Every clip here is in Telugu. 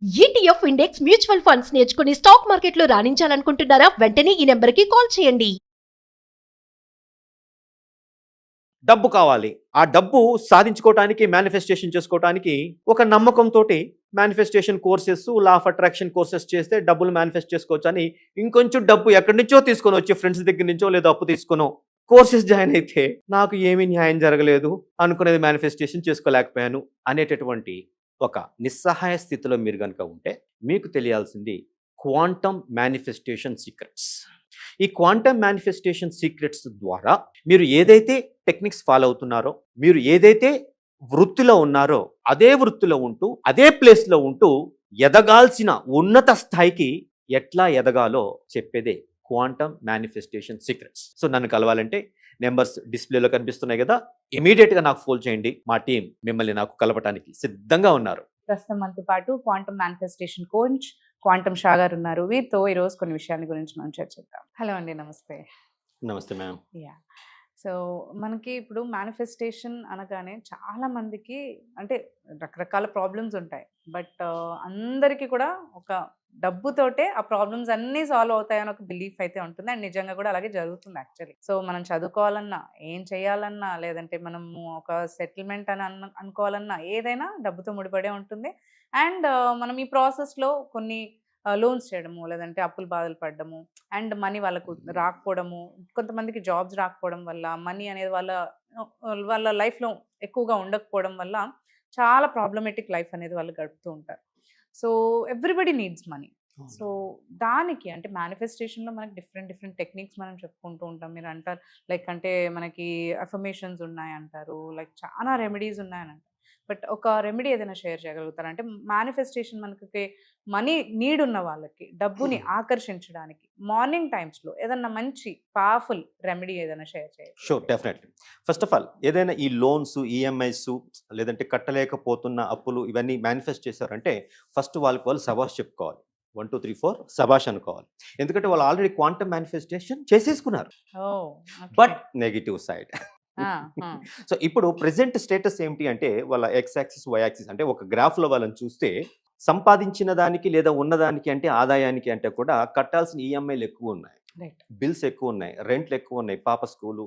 ఈటీఎఫ్ ఇండెక్స్ మ్యూచువల్ ఫండ్స్ నేర్చుకుని స్టాక్ మార్కెట్లో రాణించాలనుకుంటున్నారా? వెంటనే ఈ నెంబర్కి కాల్ చేయండి. డబ్బు కావాలి. ఆ డబ్బు సాధించుకోవటానికి, మేనిఫెస్టేషన్ చేసుకోవటానికి ఒక నమ్మకంతోటి manifestation courses, law of attraction courses చేస్తే డబ్బులు మేనిఫెస్ట్ చేసుకోవచ్చని ఇంకొంచెం డబ్బు ఎక్కడి నుంచో తీసుకొని వచ్చి ఫ్రెండ్స్ దగ్గర నుంచో లేదా అప్పు తీసుకునో కోర్సెస్ జాయిన్ అయితే నాకు ఏమీ న్యాయం జరగలేదు, అనుకునేది మేనిఫెస్టేషన్ చేసుకోలేకపోయాను అనేటటువంటి ఒక నిస్సహాయ స్థితిలో మీరు కనుక ఉంటే మీకు తెలియాల్సింది క్వాంటమ్ మేనిఫెస్టేషన్ సీక్రెట్స్. ఈ క్వాంటమ్ మేనిఫెస్టేషన్ సీక్రెట్స్ ద్వారా మీరు ఏదైతే టెక్నిక్స్ ఫాలో అవుతున్నారో, మీరు ఏదైతే వృత్తిలో ఉన్నారో అదే వృత్తిలో ఉంటూ, అదే ప్లేస్లో ఉంటూ ఎదగాల్సిన ఉన్నత స్థాయికి ఎట్లా ఎదగాలో చెప్పేదే క్వాంటమ్ మేనిఫెస్టేషన్ సీక్రెట్స్. సో నన్ను కలవాలంటే నెంబర్స్ డిస్ప్లేలో కనిపిస్తున్నాయి కదా, ఇమీడియట్గా నాకు ఫోన్ చేయండి. మా టీం మిమ్మల్ని నాకు కలపడానికి సిద్ధంగా ఉన్నారు. ప్రస్తుతం మనతో పాటు quantum manifestation coach quantum Shah గారు ఉన్నారు. వీరితో ఈరోజు కొన్ని విషయాల గురించి మనం చర్చిద్దాం. హలో అండి, నమస్తే. నమస్తే మ్యామ్. యా, సో మనకి ఇప్పుడు మేనిఫెస్టేషన్ అనగానే చాలా మందికి అంటే రకరకాల ప్రాబ్లమ్స్ ఉంటాయి. బట్ అందరికీ కూడా ఒక డబ్బుతోటే ఆ ప్రాబ్లమ్స్ అన్నీ సాల్వ్ అవుతాయని ఒక బిలీఫ్ అయితే ఉంటుంది. అండ్ నిజంగా కూడా అలాగే జరుగుతుంది యాక్చువల్లీ. సో మనం చదువుకోవాలన్నా, ఏం చేయాలన్నా, లేదంటే మనము ఒక సెటిల్మెంట్ అని అనుకోవాలన్నా ఏదైనా డబ్బుతో ముడిపడే ఉంటుంది. అండ్ మనం ఈ ప్రాసెస్లో కొన్ని లోన్స్ చేయడము, లేదంటే అప్పులు బాధలు పడ్డము, అండ్ మనీ వాళ్ళకు రాకపోవడము, కొంతమందికి జాబ్స్ రాకపోవడం వల్ల మనీ అనేది వాళ్ళ లైఫ్లో ఎక్కువగా ఉండకపోవడం వల్ల చాలా ప్రాబ్లమేటిక్ లైఫ్ అనేది వాళ్ళు గడుపుతూ ఉంటారు. So everybody needs money. So దానికి అంటే మేనిఫెస్టేషన్లో మనకి డిఫరెంట్ టెక్నిక్స్ మనం చెప్పుకుంటూ ఉంటాం. మీరు అంటారు లైక్ అంటే మనకి అఫర్మేషన్స్ ఉన్నాయంటారు, లైక్ చాలా రెమెడీస్ ఉన్నాయని అంటారు. బట్ ఒక రెమెడీ ఏదైనా షేర్ చేయగలుగుతారు అంటే మేనిఫెస్టేషన్ మనకి మనీ నీడ్ ఉన్న వాళ్ళకి డబ్బుని ఆకర్షించడానికి మార్నింగ్ టైమ్స్లో ఏదన్నా మంచి పవర్ఫుల్ రెమెడీ ఏదైనా షేర్ చేయాలి? Sure, definitely. First of all ఏదైనా ఈ లోన్స్, ఈఎంఐస్ లేదంటే కట్టలేకపోతున్న అప్పులు ఇవన్నీ మేనిఫెస్ట్ చేశారంటే ఫస్ట్ వాళ్ళు సబాష్ చెప్పుకోవాలి. 1 2 3 4 సబాష్ అనుకోవాలి. ఎందుకంటే వాళ్ళు ఆల్రెడీ క్వాంటమ్ మేనిఫెస్టేషన్ చేసేసుకున్నారు. But negative side. సో ఇప్పుడు ప్రెసెంట్ స్టేటస్ ఏమిటి అంటే వాళ్ళ ఎక్స్ యాక్సిస్, వై యాక్సిస్ అంటే ఒక గ్రాఫ్లో వాళ్ళని చూస్తే సంపాదించిన దానికి లేదా ఉన్నదానికి అంటే ఆదాయానికి అంటే కూడా కట్టాల్సిన ఈఎంఐలు ఎక్కువ ఉన్నాయి, బిల్స్ ఎక్కువ ఉన్నాయి, రెంట్లు ఎక్కువ ఉన్నాయి, పాప స్కూలు,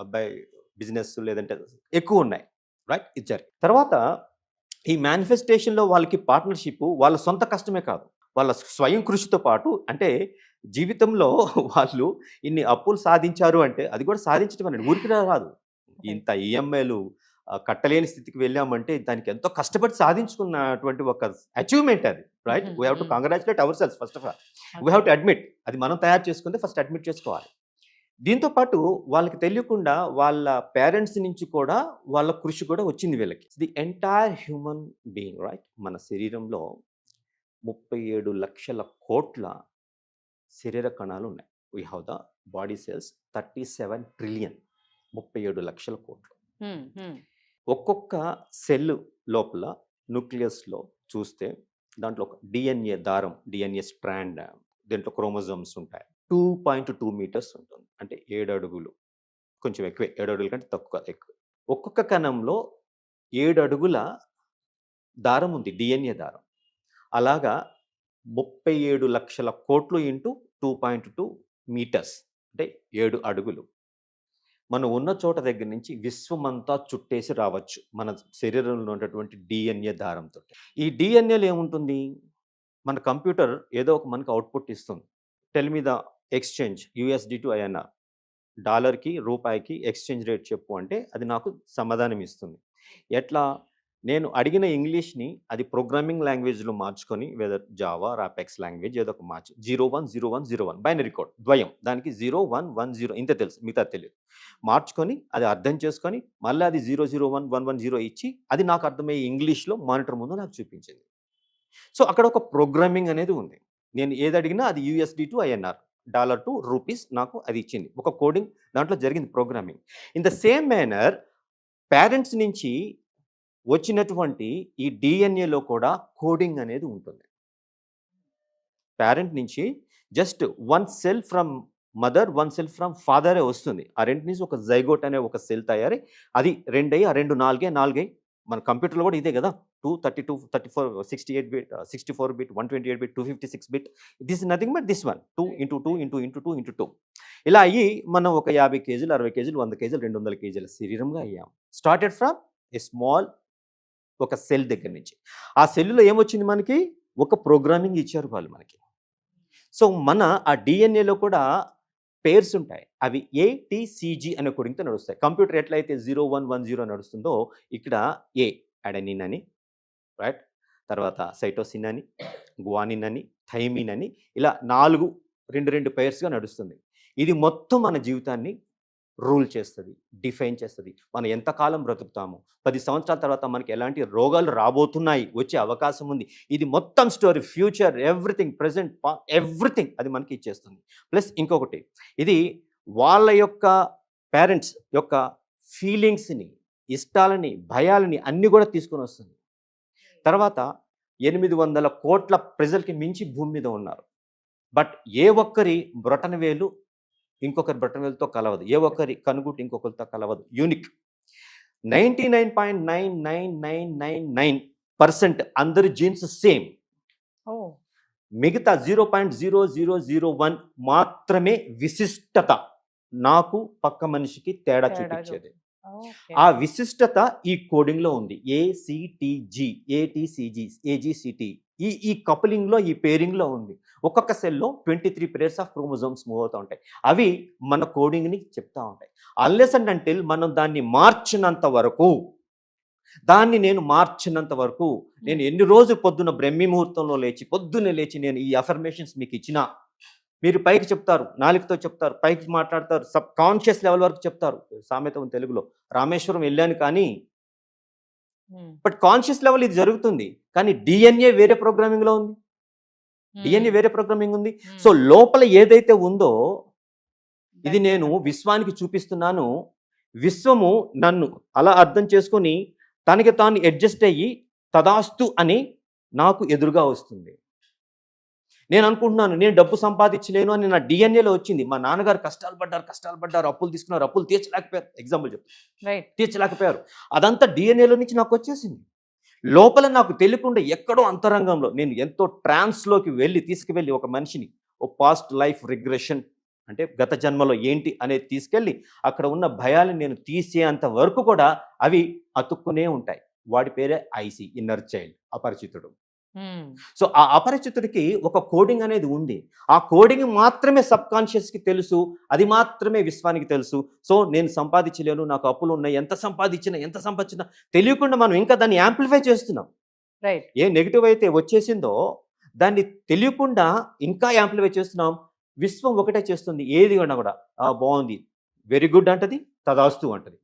అబ్బాయి బిజినెస్ లేదంటే ఎక్కువ ఉన్నాయి, రైట్? ఇచ్చారు. తర్వాత ఈ మేనిఫెస్టేషన్లో వాళ్ళకి పార్ట్నర్షిప్ వాళ్ళ సొంత కష్టమే కాదు, వాళ్ళ స్వయం కృషితో పాటు అంటే జీవితంలో వాళ్ళు ఇన్ని అప్పులు సాధించారు అంటే అది కూడా సాధించడం అనేది ఊరికి రాదు. ఇంత ఈఎంఐలు కట్టలేని స్థితికి వెళ్ళామంటే దానికి ఎంతో కష్టపడి సాధించుకున్నటువంటి ఒక అచీవ్మెంట్ అది, right? We have to congratulate hour cells first of all. We have to admit, అది మనం తయారు చేసుకుంటే ఫస్ట్ అడ్మిట్ చేసుకోవాలి. దీంతో పాటు వాళ్ళకి తెలియకుండా వాళ్ళ పేరెంట్స్ నుంచి కూడా వాళ్ళ కృషి కూడా వచ్చింది వీళ్ళకి. The entire human being, right? మన శరీరంలో 37 లక్షల కోట్ల శరీర కణాలు ఉన్నాయి. We have the body cells 37 trillion, 37 లక్షల కోట్లు. ఒక్కొక్క సెల్ లోపల న్యూక్లియస్లో చూస్తే దాంట్లో ఒక డిఎన్ఏ దారం, డిఎన్ఏ స్ట్రాండ్, దీంట్లో క్రోమోజోమ్స్ ఉంటాయి. 2.2 మీటర్స్ ఉంటుంది, అంటే 7 అడుగులు, కొంచెం ఎక్కువే, 7 అడుగుల కంటే ఎక్కువ. ఒక్కొక్క కణంలో 7 అడుగుల దారం ఉంది, డిఎన్ఏ దారం. అలాగా 37 లక్షల కోట్లు ఇంటూ 2.2 మీటర్స్ అంటే 7 అడుగులు. మనం ఉన్న చోట దగ్గర నుంచి విశ్వమంతా చుట్టేసి రావచ్చు మన శరీరంలో ఉన్నటువంటి డిఎన్ఏ దారంతో. ఈ డిఎన్ఏలో ఏముంటుంది? మన కంప్యూటర్ ఏదో ఒక మనకు అవుట్పుట్ ఇస్తుంది. Tell me the exchange USD to INR, డాలర్కి రూపాయికి ఎక్స్చేంజ్ రేట్ చెప్పు అంటే అది నాకు సమాధానం ఇస్తుంది. ఎట్లా? నేను అడిగిన ఇంగ్లీష్ని అది ప్రోగ్రామింగ్ లాంగ్వేజ్లో మార్చుకొని, వెదర్ జావా, రాపెక్స్ లాంగ్వేజ్ ఏదో ఒక మార్చి 010101 బైనరీ కోడ్ ద్వయం, దానికి 0110 ఇంత తెలుసు, మిగతా తెలియదు. మార్చుకొని అది అర్థం చేసుకొని మళ్ళీ అది 001110 ఇచ్చి అది నాకు అర్థమయ్యే ఇంగ్లీష్లో మానిటర్ ముందు నాకు చూపించింది. సో అక్కడ ఒక ప్రోగ్రామింగ్ అనేది ఉంది. నేను ఏది అడిగినా అది USD to INR, dollar to rupees నాకు అది ఇచ్చింది. ఒక కోడింగ్ దాంట్లో జరిగింది, programming. In the same manner parents నుంచి వచ్చినటువంటి ఈ డిఎన్ఏలో కూడా కోడింగ్ అనేది ఉంటుంది. పేరెంట్ నుంచి just 1 cell from mother, 1 cell from ఫాదరే వస్తుంది. ఆ రెండు నుంచి ఒక జైగోట్ అనే ఒక సెల్ తయారై అది 2 అయ్యి, ఆ 2 4 మన కంప్యూటర్లో కూడా ఇదే కదా, 232, 34, 68 bit, 64 bit, 128 bit, 256 bit. This is nothing but this one. 2 into 2 into 2 into 2. ఇలా అయ్యి మనం ఒక 50 కేజీలు, 60 కేజీలు, 100 కేజీలు, 200 కేజీల శరీరంగా అయ్యాం. స్టార్టెడ్ ఫ్రమ్ ఏ స్మాల్ ఒక సెల్ దగ్గర నుంచి. ఆ సెల్లులో ఏమొచ్చింది మనకి? ఒక ప్రోగ్రామింగ్ ఇచ్చారు వాళ్ళు మనకి. సో మన ఆ డిఎన్ఏలో కూడా పేర్స్ ఉంటాయి. అవి ఏటీసీజీ అనే కోడింగ్తో నడుస్తాయి. కంప్యూటర్ ఎట్లయితే 0110 నడుస్తుందో ఇక్కడ ఏ అడెనిన్ అని, రైట్, తర్వాత సైటోసిన్ అని, గ్వానిన్ అని, థైమిన్ అని, ఇలా 2 పేర్స్గా నడుస్తుంది. ఇది మొత్తం మన జీవితాన్ని రూల్ చేస్తుంది, డిఫైన్ చేస్తుంది. మనం ఎంతకాలం బ్రతుకుతాము, 10 సంవత్సరాల తర్వాత మనకి ఎలాంటి రోగాలు రాబోతున్నాయి, వచ్చే అవకాశం ఉంది, ఇది మొత్తం story, future, everything, present, everything అది మనకి ఇచ్చేస్తుంది. ప్లస్ ఇంకొకటి, ఇది వాళ్ళ యొక్క పేరెంట్స్ యొక్క ఫీలింగ్స్ని, ఇష్టాలని, భయాలని అన్నీ కూడా తీసుకొని వస్తుంది. తర్వాత 800 కోట్ల ప్రజలకి మించి భూమి మీద ఉన్నారు. బట్ ఏ ఒక్కరి బ్రొటన వేలు ఇంకొకరి బ్రొటన వేలుతో కలవదు, ఏ ఒక్కరి కనుగుట్టు ఇంకొకరితో కలవదు. యూనిక్. 99.99999% అందరి జీన్స్ సేమ్. మిగతా 0.0001 మాత్రమే విశిష్టత, నాకు పక్క మనిషికి తేడా చూపించేది. ఆ విశిష్టత ఈ కోడింగ్ లో ఉంది. ఏసిటిజి, ఏటీసీజీ, ఏజీసిటి, ఈ కపులింగ్ లో, ఈ పేరింగ్ లో ఉంది. ఒక్కొక్క సెల్లో 23 పేర్స్ ఆఫ్ క్రోమోజోమ్స్ మూవ్ అవుతూ ఉంటాయి. అవి మన కోడింగ్ ని చెప్తా ఉంటాయి. అన్లెస్ అండ్ అంటిల్ మనం దాన్ని మార్చినంత వరకు, నేను ఎన్ని రోజులు పొద్దున్న బ్రహ్మీ ముహూర్తంలో పొద్దున్నే లేచి నేను ఈ అఫర్మేషన్స్ మీకు ఇచ్చినా, మీరు పైకి చెప్తారు, నాలుగుతో చెప్తారు, పైకి మాట్లాడతారు, సబ్ కాన్షియస్ లెవెల్ వరకు చెప్తారు. సామెత ఉంది తెలుగులో, రామేశ్వరం వెళ్ళాను కానీ, బట్ కాన్షియస్ లెవెల్ ఇది జరుగుతుంది. కానీ డిఎన్ఏ వేరే ప్రోగ్రామింగ్ లో ఉంది, సో లోపల ఏదైతే ఉందో ఇది నేను విశ్వానికి చూపిస్తున్నాను. విశ్వము నన్ను అలా అర్థం చేసుకొని తనకి తాను అడ్జస్ట్ అయ్యి తదాస్తు అని నాకు ఎదురుగా వస్తుంది. నేను అనుకుంటున్నాను నేను డబ్బు సంపాదించలేను అని నా డిఎన్ఏలో వచ్చింది. మా నాన్నగారు కష్టాలు పడ్డారు, అప్పులు తీసుకున్నారు, అప్పులు తీర్చలేకపోయారు, ఎగ్జాంపుల్ చెప్తాను, తీర్చలేకపోయారు. అదంతా డిఎన్ఏలో నుంచి నాకు వచ్చేసింది. లోపల నాకు తెలియకుండా ఎక్కడో అంతరంగంలో నేను ఎంతో ట్రాన్స్లోకి తీసుకువెళ్ళి ఒక మనిషిని, ఓ పాస్ట్ లైఫ్ రిగ్రెషన్ అంటే గత జన్మలో ఏంటి అనేది తీసుకెళ్ళి అక్కడ ఉన్న భయాలను నేను తీసేంత వరకు కూడా అవి అతుక్కునే ఉంటాయి. వాడి పేరే ఐసి, ఇన్నర్ చైల్డ్, అపరిచితుడు. సో ఆ అపరిచితుడికి ఒక కోడింగ్ అనేది ఉంది. ఆ కోడింగ్ మాత్రమే సబ్ కాన్షియస్కి తెలుసు, అది మాత్రమే విశ్వానికి తెలుసు. సో నేను సంపాదించలేను, నాకు అప్పులు ఉన్నాయి, ఎంత సంపాదించినా తెలియకుండా మనం ఇంకా దాన్ని యాంప్లిఫై చేస్తున్నాం. రైట్. ఏ నెగిటివ్ అయితే వచ్చేసిందో దాన్ని తెలియకుండా ఇంకా యాంప్లిఫై చేస్తున్నాం. విశ్వం ఒకటే చేస్తుంది, ఏది కూడా బాగుంది, వెరీ గుడ్ అంటది, తదాస్తు అంటది.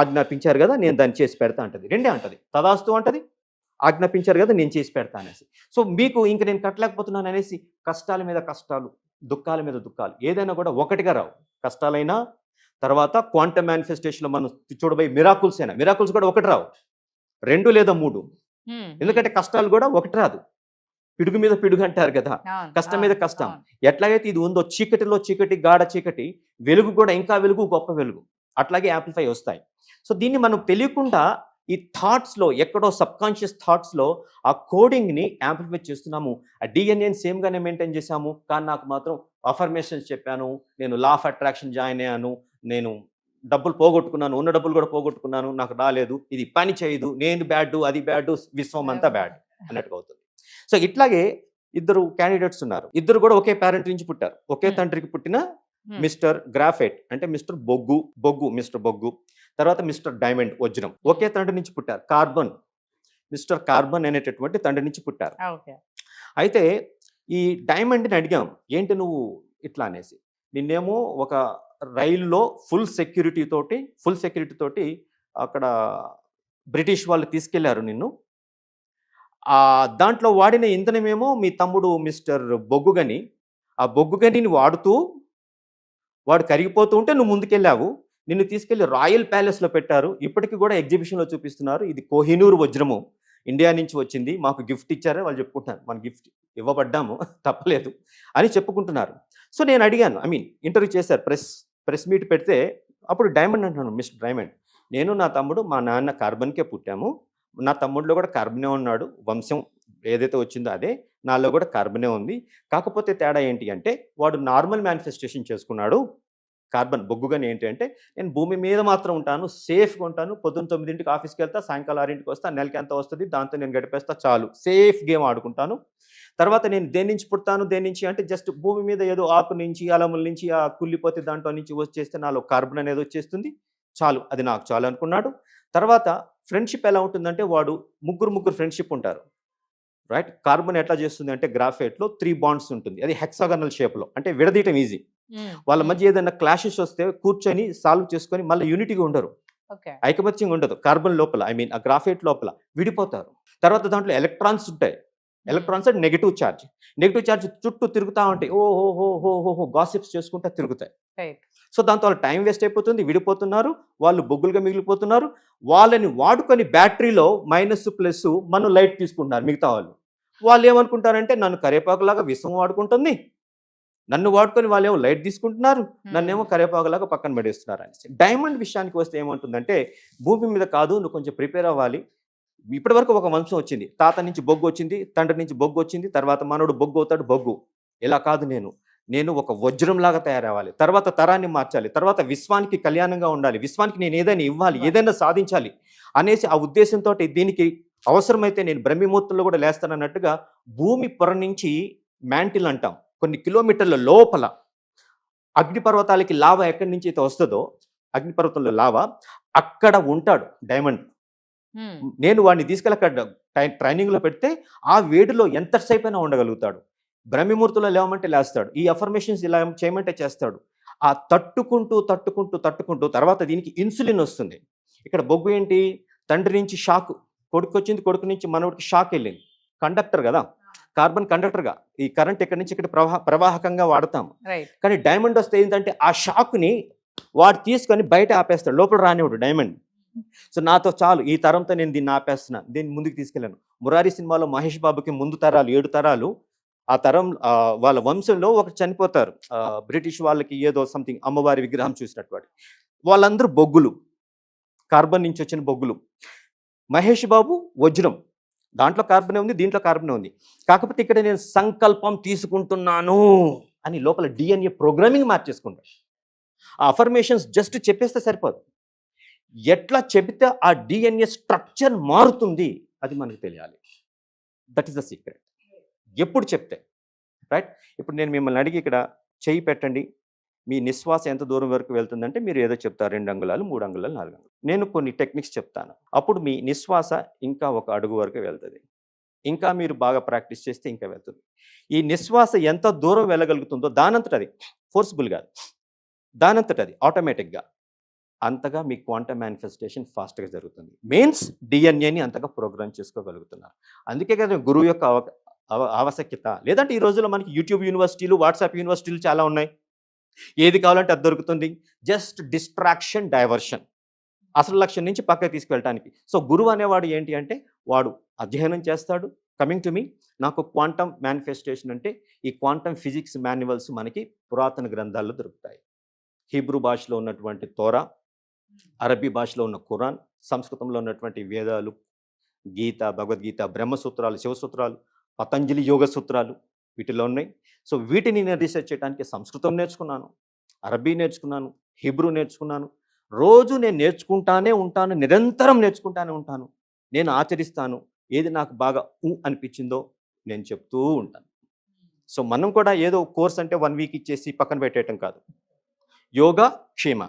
ఆజ్ఞాపించారు కదా నేను దాన్ని చేసి పెడతా అంటది, రెండే అంటది. తదాస్తు అంటది, ఆజ్ఞాపించారు కదా నేను చేసి పెడతా అనేసి. సో మీకు ఇంక నేను కట్టలేకపోతున్నాను అనేసి కష్టాల మీద కష్టాలు, దుఃఖాల మీద దుఃఖాలు, ఏదైనా కూడా ఒకటిగా రావు. కష్టాలైనా, తర్వాత క్వాంటమ్ మేనిఫెస్టేషన్లో మనం చూడబోయే మిరాకుల్స్ కూడా ఒకటి రావు, 2 లేదా 3. ఎందుకంటే కష్టాలు కూడా ఒకటి రాదు. పిడుగు మీద పిడుగు అంటారు కదా, కష్టం మీద కష్టం. ఎట్లాగైతే ఇది ఉందో, చీకటిలో చీకటి, గాఢ చీకటి, వెలుగు కూడా ఇంకా వెలుగు, గొప్ప వెలుగు, అట్లాగే యాంప్లిఫై వస్తాయి. సో దీన్ని మనం తెలియకుండా ఈ థాట్స్లో, ఎక్కడో సబ్కాన్షియస్ థాట్స్లో ఆ కోడింగ్ని యాంప్లిఫై చేస్తున్నాము. ఆ డిఎన్ఏని సేమ్గానే మెయింటైన్ చేశాము. కానీ నాకు మాత్రం అఫర్మేషన్స్ చెప్పాను, నేను లా ఆఫ్ అట్రాక్షన్ జాయిన్ అయ్యాను, నేను డబ్బులు పోగొట్టుకున్నాను, ఉన్న డబ్బులు కూడా పోగొట్టుకున్నాను, నాకు రాలేదు, ఇది పని చేయదు, నేను బ్యాడ్, అది బ్యాడ్, విశ్వం అంతా బ్యాడ్ అన్నట్టుగా అవుతుంది. సో ఇట్లాగే 2 క్యాండిడేట్స్ ఉన్నారు. 2 కూడా ఒకే పేరెంట్ నుంచి పుట్టారు, ఒకే తండ్రికి పుట్టిన మిస్టర్ గ్రాఫైట్ అంటే మిస్టర్ మిస్టర్ బొగ్గు, తర్వాత మిస్టర్ డైమండ్, వజ్రం, ఒకే తండ్రి నుంచి పుట్టారు. మిస్టర్ కార్బన్ అనేటటువంటి తండ్రి నుంచి పుట్టారు. అయితే ఈ డైమండ్ని అడిగాం, ఏంటి నువ్వు ఇట్లా అనేసి. నిన్నేమో ఒక రైల్లో ఫుల్ సెక్యూరిటీ తోటి అక్కడ బ్రిటిష్ వాళ్ళు తీసుకెళ్లారు నిన్ను. దాంట్లో వాడిన ఇంధనమేమో మీ తమ్ముడు మిస్టర్ బొగ్గుగని, ఆ బొగ్గుగనిని వాడుతూ వాడు కరిగిపోతూ ఉంటే నువ్వు ముందుకెళ్ళావు. నిన్ను తీసుకెళ్లి రాయల్ ప్యాలెస్లో పెట్టారు. ఇప్పటికీ కూడా ఎగ్జిబిషన్లో చూపిస్తున్నారు. ఇది కోహినూర్ వజ్రము, ఇండియా నుంచి వచ్చింది, మాకు గిఫ్ట్ ఇచ్చారని వాళ్ళు చెప్పుకుంటున్నారు. మన గిఫ్ట్ ఇవ్వబడ్డాము, తప్పలేదు అని చెప్పుకుంటున్నారు. సో నేను అడిగాను, ఇంటర్వ్యూ చేశారు, ప్రెస్ మీట్ పెడితే అప్పుడు డైమండ్ అంటున్నాను, మిస్టర్ డైమండ్, నేను నా తమ్ముడు మా నాన్న కార్బన్కే పుట్టాము, నా తమ్ముడిలో కూడా కార్బనే ఉన్నాడు, వంశం ఏదైతే వచ్చిందో అదే, నాలో కూడా కార్బనే ఉంది. కాకపోతే తేడా ఏంటి అంటే వాడు నార్మల్ మేనిఫెస్టేషన్ చేసుకున్నాడు. కార్బన్ బొగ్గుగాని ఏంటి అంటే నేను భూమి మీద మాత్రం ఉంటాను, సేఫ్గా ఉంటాను, పొద్దున్న 9ంటికి ఆఫీస్కి వెళ్తా, సాయంకాలం 6ంటికి వస్తా, నెలకి ఎంత వస్తుంది దాంతో నేను గడిపేస్తా, చాలు సేఫ్ గేమ్ ఆడుకుంటాను. తర్వాత నేను దేని నుంచి పుడతాను, దేని నుంచి అంటే జస్ట్ భూమి మీద ఏదో ఆకు నుంచి అలముల నుంచి ఆ కుళ్ళిపోతే దాంట్లో నుంచి వచ్చేస్తే నాలో కార్బన్ అనేది వచ్చేస్తుంది, చాలు అది నాకు చాలు అనుకున్నాడు. తర్వాత ఫ్రెండ్షిప్ ఎలా ఉంటుందంటే వాడు ముగ్గురు ఫ్రెండ్షిప్ ఉంటారు, రైట్. కార్బన్ ఎట్లా చేస్తుంది అంటే గ్రాఫైట్లో 3 బాండ్స్ ఉంటుంది, అది హెక్సాగనల్ షేప్లో, అంటే విడదీయటం ఈజీ. వాళ్ళ మధ్య ఏదైనా క్లాషెస్ వస్తే కూర్చొని సాల్వ్ చేసుకొని మళ్ళీ యూనిటీగా ఉండరు, ఓకే. ఐకమత్యంగా ఉండదు. కార్బన్ లోపల ఆ గ్రాఫైట్ లోపల విడిపోతారు. తర్వాత దాంట్లో ఎలక్ట్రాన్స్ ఉంటాయి, ఎలక్ట్రాన్స్ అంటే నెగిటివ్ ఛార్జ్ చుట్టూ తిరుగుతూ ఉంటాయి, ఓహో గాసిప్స్ చేసుకుంటూ తిరుగుతాయి. రైట్. సో దాంతో వాళ్ళ టైం వేస్ట్ అయిపోతుంది, విడిపోతున్నారు, వాళ్ళు బొగ్గులుగా మిగిలిపోతున్నారు. వాళ్ళని వాడుకొని బ్యాటరీలో మైనస్ ప్లస్ మనం లైట్ తీసుకుంటున్నారు మిగతా వాళ్ళు ఏమనుకుంటారంటే నన్ను కరేపాకులాగా విషం వాడుకుంటుంది, నన్ను వాడుకొని వాళ్ళేమో లైట్ తీసుకుంటున్నారు, నన్నేమో కరేపాకులాగా పక్కన పడేస్తున్నారు అనేసి. డైమండ్ విషయానికి వస్తే ఏమంటుందంటే భూమి మీద కాదు, నువ్వు కొంచెం ప్రిపేర్ అవ్వాలి. ఇప్పటి వరకు ఒక వంశం వచ్చింది, తాత నుంచి బొగ్గు వచ్చింది, తండ్రి నుంచి బొగ్గు వచ్చింది, తర్వాత మనోడు బొగ్గు అవుతాడు, బొగ్గు. ఇలా కాదు, నేను ఒక వజ్రంలాగా తయారవ్వాలి, తర్వాత తరాన్ని మార్చాలి, తర్వాత విశ్వానికి కళ్యాణంగా ఉండాలి, విశ్వానికి నేను ఏదైనా ఇవ్వాలి, ఏదైనా సాధించాలి అనేసి ఆ ఉద్దేశంతో దీనికి అవసరమైతే నేను బ్రహ్మముహూర్తంలో కూడా లేస్తానన్నట్టుగా భూమి పొర నుంచి మ్యాంటిల్ అంటాం, కొన్ని కిలోమీటర్ల లోపల అగ్నిపర్వతాలకి లావా ఎక్కడి నుంచి అయితే వస్తుందో, అగ్నిపర్వతంలో లావా అక్కడ ఉంటాడు డైమండ్. నేను వాడిని తీసుకెళ్ళి అక్కడ ట్రైనింగ్లో పెడితే ఆ వేడిలో ఎంతసేపు అయినా ఉండగలుగుతాడు. బ్రహ్మముహూర్తంలో లేవమంటే లేస్తాడు, ఈ అఫర్మేషన్స్ ఇలా చేయమంటే చేస్తాడు. ఆ తట్టుకుంటూ తర్వాత దీనికి ఇన్సులిన్ వస్తుంది. ఇక్కడ బొగ్గు ఏంటి, తండ్రి నుంచి షాక్ కొడుకు వచ్చింది, కొడుకు నుంచి మనవుడికి షాక్ వెళ్ళింది, కండక్టర్ కదా, కార్బన్ కండక్టర్గా ఈ కరెంట్ ఇక్కడి నుంచి ఇక్కడ ప్రవాహకంగా వాడతాం. కానీ డైమండ్ వస్తే ఏంటంటే ఆ షాక్ని వాడు తీసుకొని బయట ఆపేస్తాడు, లోపల రానివాడు డైమండ్. సో నాతో చాలు, ఈ తరంతో నేను దీన్ని ఆపేస్తున్నాను, దీన్ని ముందుకు తీసుకెళ్ళాను. మురారి సినిమాలో మహేష్ బాబుకి ముందు తరాలు 7 తరాలు, ఆ తరం వాళ్ళ వంశంలో ఒకటి చనిపోతారు, బ్రిటిష్ వాళ్ళకి ఏదో సంథింగ్ అమ్మవారి విగ్రహం చూసినట్టు వాడు, వాళ్ళందరూ బొగ్గులు, కార్బన్ నుంచి వచ్చిన బొగ్గులు. మహేష్ బాబు వజ్రం, దాంట్లో కార్బనే ఉంది, దీంట్లో కార్బనే ఉంది. కాకపోతే ఇక్కడ నేను సంకల్పం తీసుకుంటున్నాను అని లోపల DNA ప్రోగ్రామింగ్ మార్చేసుకుంటాను. ఆ అఫర్మేషన్స్ జస్ట్ చెప్పేస్తే సరిపోదు, ఎట్లా చెబితే ఆ DNA స్ట్రక్చర్ మారుతుంది అది మనకు తెలియాలి. That is the secret. ఎప్పుడు చెప్తే రైట్. ఇప్పుడు నేను మిమ్మల్ని అడిగి ఇక్కడ చెయ్యి పెట్టండి, మీ నిశ్వాస ఎంత దూరం వరకు వెళ్తుందంటే మీరు ఏదో చెప్తారు, 2 అంగుళాలు, 3 అంగుళాలు, 4 అంగుళాలు. నేను కొన్ని టెక్నిక్స్ చెప్తాను, అప్పుడు మీ నిశ్వాస ఇంకా 1 అడుగు వరకు వెళ్తుంది. ఇంకా మీరు బాగా ప్రాక్టీస్ చేస్తే ఇంకా వెళ్తుంది. ఈ నిశ్వాస ఎంత దూరం వెళ్ళగలుగుతుందో దానంతట అది, ఫోర్స్ఫుల్ కాదు, దానంతట అది ఆటోమేటిక్గా అంతగా మీ క్వాంటమ్ మేనిఫెస్టేషన్ ఫాస్ట్గా జరుగుతుంది. మీన్స్ డిఎన్ఏని అంతగా ప్రోగ్రామ్ చేసుకోగలుగుతున్నారు. అందుకే కదా గురువు యొక్క ఆవశ్యకత. లేదంటే ఈ రోజుల్లో మనకి యూట్యూబ్ యూనివర్సిటీలు, వాట్సాప్ యూనివర్సిటీలు చాలా ఉన్నాయి, ఏది కావాలంటే అది దొరుకుతుంది. జస్ట్ డిస్ట్రాక్షన్, డైవర్షన్, అసలు లక్ష్యం నుంచి పక్కకి తీసుకెళ్ళటానికి. సో గురువు అనేవాడు ఏంటి అంటే వాడు అధ్యయనం చేస్తాడు. కమింగ్ టు మీ, నాకు క్వాంటమ్ మేనిఫెస్టేషన్ అంటే ఈ క్వాంటమ్ ఫిజిక్స్ మాన్యువల్స్ మనకి పురాతన గ్రంథాల్లో దొరుకుతాయి. హీబ్రూ భాషలో ఉన్నటువంటి తోరా, అరబీ భాషలో ఉన్న ఖురాన్, సంస్కృతంలో ఉన్నటువంటి వేదాలు, గీత, భగవద్గీత, బ్రహ్మసూత్రాలు, శివసూత్రాలు, పతంజలి యోగ సూత్రాలు వీటిలో ఉన్నాయి. సో వీటిని నేను రీసెర్చ్ చేయడానికి సంస్కృతం నేర్చుకున్నాను, అరబీ నేర్చుకున్నాను, హీబ్రూ నేర్చుకున్నాను. రోజు నేను నేర్చుకుంటానే ఉంటాను, నిరంతరం నేర్చుకుంటానే ఉంటాను, నేను ఆచరిస్తాను. ఏది నాకు బాగా అనిపించిందో నేను చెప్తూ ఉంటాను. సో మనం కూడా ఏదో కోర్స్ అంటే 1 వీక్ ఇచ్చేసి పక్కన పెట్టేయటం కాదు. యోగా క్షేమ,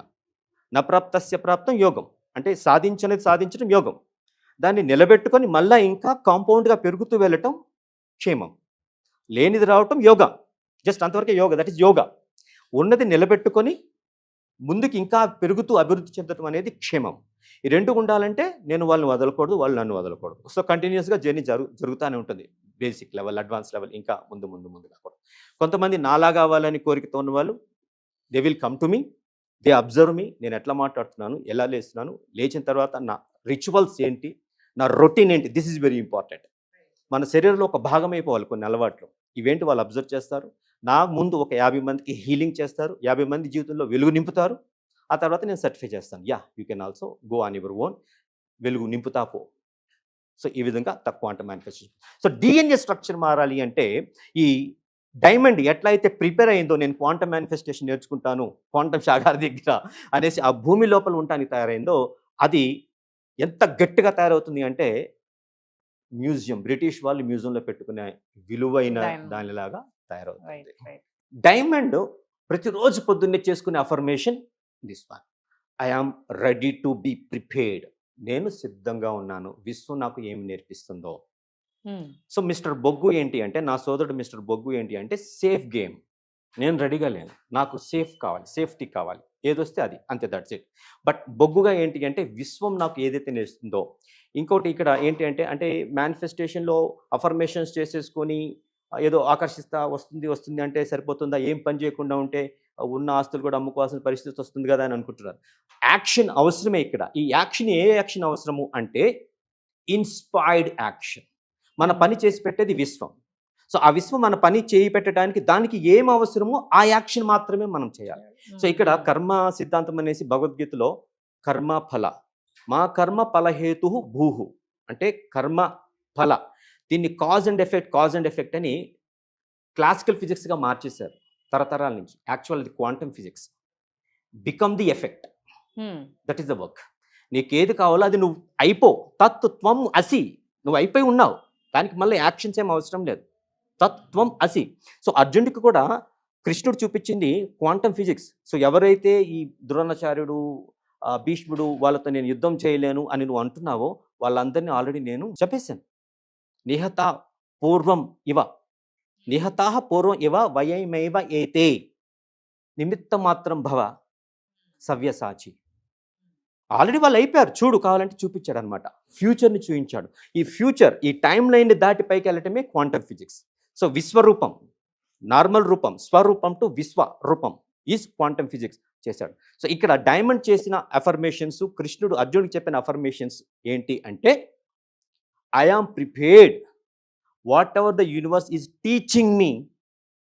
నప్రాప్తస్య ప్రాప్తం యోగం, అంటే సాధించడం యోగం. దాన్ని నిలబెట్టుకొని మళ్ళీ ఇంకా కాంపౌండ్గా పెరుగుతూ వెళ్ళటం క్షేమం. లేనిది రావటం యోగా, జస్ట్ అంతవరకే యోగా, దట్ ఈస్ యోగా. ఉన్నది నిలబెట్టుకొని ముందుకు ఇంకా పెరుగుతూ అభివృద్ధి చెందడం అనేది క్షేమం. ఈ 2 ఉండాలంటే నేను వాళ్ళని వదలకూడదు, వాళ్ళు నన్ను వదలకూడదు. సో కంటిన్యూస్గా జర్నీ జరుగుతూనే ఉంటుంది. బేసిక్ లెవెల్, అడ్వాన్స్ లెవెల్, ఇంకా ముందు కాకూడదు. కొంతమంది నాలా కావాలని కోరికతో ఉన్న వాళ్ళు, they will come to me, they observe me, నేను ఎట్లా మాట్లాడుతున్నాను, ఎలా లేస్తున్నాను, లేచిన తర్వాత నా రిచువల్స్ ఏంటి, నా రొటీన్ ఏంటి. This is very important. మన శరీరంలో ఒక భాగం అయిపోవాలి కొన్ని అలవాట్లు. ఇవేంటి వాళ్ళు అబ్జర్వ్ చేస్తారు. నా ముందు ఒక 50 మందికి హీలింగ్ చేస్తారు, 50 మంది జీవితంలో వెలుగు నింపుతారు. ఆ తర్వాత నేను సర్టిఫై చేస్తాను, yeah you can also go on your own, వెలుగు నింపుతా పో. సో ఈ విధంగా quantum manifestation. So DNA structure మారాలి అంటే ఈ డైమండ్ ఎట్లా అయితే ప్రిపేర్ అయిందో నేను క్వాంటమ్ మేనిఫెస్టేషన్ నేర్చుకుంటాను క్వాంటమ్ షాగారి దగ్గర అనేసి ఆ భూమి లోపల ఉండటానికి తయారైందో అది ఎంత గట్టిగా తయారవుతుంది అంటే బ్రిటిష్ వాళ్ళు మ్యూజియంలో పెట్టుకునే విలువైన Diamond. దానిలాగా తయారవుతుంది. రైట్. డైమండ్ ప్రతిరోజు పొద్దున్నే చేసుకునే affirmation this one, I am ready to be prepared. నేను సిద్ధంగా ఉన్నాను, విశ్వం నాకు ఏమి నేర్పిస్తుందో. సో మిస్టర్ బొగ్గు ఏంటి అంటే, నా సోదరుడు మిస్టర్ బొగ్గు ఏంటి అంటే, సేఫ్ గేమ్. నేను రెడీగా లేను, నాకు సేఫ్ కావాలి, సేఫ్టీ కావాలి, ఏదొస్తే అది, అంతే, దట్స్ ఇట్. బట్ బొగ్గుగా ఏంటి అంటే, విశ్వం నాకు ఏదైతే నేర్స్తుందో. ఇంకోటి ఇక్కడ ఏంటి అంటే మేనిఫెస్టేషన్లో అఫర్మేషన్స్ చేసేసుకొని ఏదో ఆకర్షిస్తా వస్తుంది అంటే సరిపోతుందా, ఏం పని చేయకుండా ఉంటే ఉన్న ఆస్తులు కూడా అమ్ముకోవాల్సిన పరిస్థితి వస్తుంది కదా అని అనుకుంటున్నారు. యాక్షన్ అవసరమే ఇక్కడ. ఈ యాక్షన్ ఏ యాక్షన్ అవసరము అంటే ఇన్స్పైర్డ్ యాక్షన్. మన పని చేసి పెట్టేది విశ్వం. సో ఆ విశ్వం మన పని చేయి పెట్టడానికి దానికి ఏం అవసరమో ఆ యాక్షన్ మాత్రమే మనం చేయాలి. సో ఇక్కడ కర్మ సిద్ధాంతం అనేసి భగవద్గీతలో కర్మ ఫల, మా కర్మ ఫలహేతు భూహు అంటే కర్మ ఫల. దీన్ని కాజ్ అండ్ ఎఫెక్ట్ అని క్లాసికల్ ఫిజిక్స్గా మార్చేశారు తరతరాల నుంచి. యాక్చువల్ అది quantum physics. Become the effect, that is the work. నీకు ఏది కావాలో అది నువ్వు అయిపో. తత్వం అసి, నువ్వు అయిపోయి ఉన్నావు, దానికి మళ్ళీ యాక్షన్స్ ఏం అవసరం లేదు. తత్వం అసి. సో అర్జునుడికి కూడా కృష్ణుడు చూపించింది క్వాంటమ్ ఫిజిక్స్. సో ఎవరైతే ఈ ద్రోణాచార్యుడు, భీష్ముడు వాళ్ళతో నేను యుద్ధం చేయలేను అని నువ్వు అంటున్నావో వాళ్ళందరినీ ఆల్రెడీ నేను చెప్పేశాను. నిహత పూర్వం ఇవ, నిహత పూర్వం ఇవ వయమేవ ఏతే నిమిత్త మాత్రం భవ సవ్యసాచి. ఆల్రెడీ వాళ్ళు అయిపోయారు, చూడు కావాలంటే చూపించాడు అనమాట. ఫ్యూచర్ని చూపించాడు. ఈ ఫ్యూచర్, ఈ టైం లైన్ని దాటి పైకి వెళ్ళటమే క్వాంటమ్ ఫిజిక్స్. సో విశ్వరూపం, నార్మల్ రూపం, స్వరూపం టు విశ్వరూపం ఈజ్ క్వాంటమ్ ఫిజిక్స్ చేశాడు. సో ఇక్కడ డైమండ్ చేసిన అఫర్మేషన్స్, కృష్ణుడు అర్జునుడికి చెప్పిన అఫర్మేషన్స్ ఏంటి అంటే, I am prepared, whatever the universe is teaching me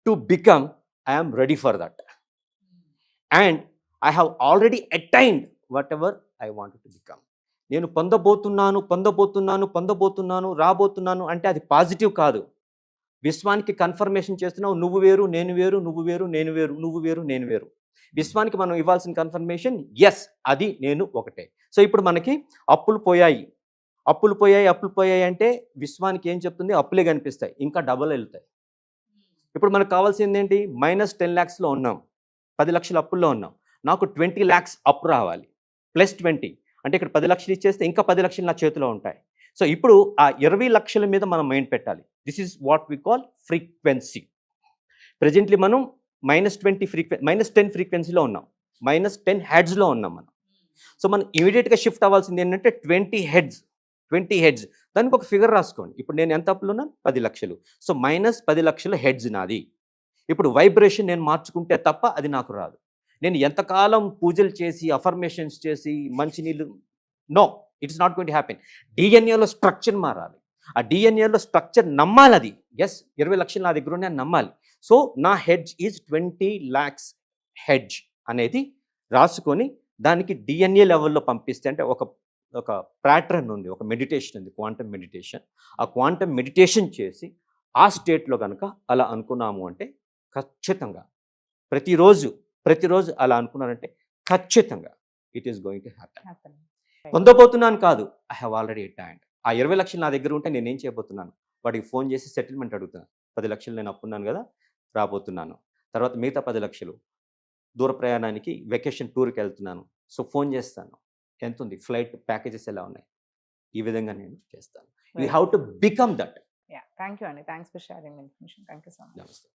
to become, I am ready for that. And I have already attained whatever I want to become. నేను పొందబోతున్నాను, రాబోతున్నాను అంటే అది పాజిటివ్ కాదు. విశ్వానికి కన్ఫర్మేషన్ చేస్తున్నావు, నువ్వు వేరు నేను వేరు, నువ్వు వేరు నేను వేరు, నువ్వు వేరు నేను వేరు. విశ్వానికి మనం ఇవ్వాల్సిన కన్ఫర్మేషన్ ఎస్, అది నేను ఒకటే. సో ఇప్పుడు మనకి అప్పులు పోయాయి అంటే విశ్వానికి ఏం చెప్తుంది, అప్పులే కనిపిస్తాయి, ఇంకా డబల్ వెళ్తాయి. ఇప్పుడు మనకు కావాల్సింది ఏంటి, -10 lakhsలో ఉన్నాం, 10 లక్షల అప్పుల్లో ఉన్నాం. నాకు 20 lakhs అప్పు రావాలి, +20 అంటే ఇక్కడ 10 లక్షలు ఇచ్చేస్తే ఇంకా 10 లక్షలు నా చేతిలో ఉంటాయి. సో ఇప్పుడు ఆ 20 లక్షల మీద మనం మైండ్ పెట్టాలి. This is what we call frequency. Presently మనం -10 ఫ్రీక్వెన్సీలో ఉన్నాం, -10 హెడ్స్లో ఉన్నాం మనం. సో మనం ఇమీడియట్గా షిఫ్ట్ అవ్వాల్సింది ఏంటంటే 20 హెడ్స్. దానికి ఒక ఫిగర్ రాసుకోండి. ఇప్పుడు నేను ఎంత అప్పులు ఉన్నాను, 10 లక్షలు. సో -10 లక్షల హెడ్స్ నాది. ఇప్పుడు వైబ్రేషన్ నేను మార్చుకుంటే తప్ప అది నాకు రాదు. నేను ఎంతకాలం పూజలు చేసి అఫర్మేషన్స్ చేసి మంచినీళ్ళు, no, it's not going to happen. డిఎన్ఏలో స్ట్రక్చర్ మారాలి. ఆ డిఎన్ఏలో స్ట్రక్చర్ నమ్మాలి. అది ఎస్ 20 లక్షలు నా దగ్గర ఉన్నాయి నమ్మాలి. సో నా హెడ్జ్ ఈజ్ 20 lakhs హెడ్జ్ అనేది రాసుకొని దానికి డిఎన్ఏ లెవెల్లో పంపిస్తే, అంటే ఒక ప్యాటర్న్ ఉంది, ఒక మెడిటేషన్ ఉంది, క్వాంటమ్ మెడిటేషన్. ఆ క్వాంటమ్ మెడిటేషన్ చేసి ఆ స్టేట్లో కనుక అలా అనుకున్నాము అంటే ఖచ్చితంగా ప్రతిరోజు అలా అనుకున్నారంటే ఖచ్చితంగా it is going to happen. పొందబోతున్నాను కాదు, ఐ హ్యావ్ ఆల్రెడీ అటైన్డ్. ఆ 20 లక్షలు నా దగ్గర ఉంటే నేనేం చేయబోతున్నాను, వాడికి ఫోన్ చేసి సెటిల్మెంట్ అడుగుతున్నాను. 10 లక్షలు నేను అప్పున్నాను కదా, రాబోతున్నాను. తర్వాత మిగతా 10 లక్షలు దూర ప్రయాణానికి వెకేషన్ టూర్కి వెళ్తున్నాను. సో ఫోన్ చేస్తాను, ఎంత ఉంది, ఫ్లైట్ ప్యాకేజెస్ ఎలా ఉన్నాయి, ఈ విధంగా నేను చేస్తాను. You have to become that. Thank you అండి, thanks for sharing information. Thank you so much. నమస్తే.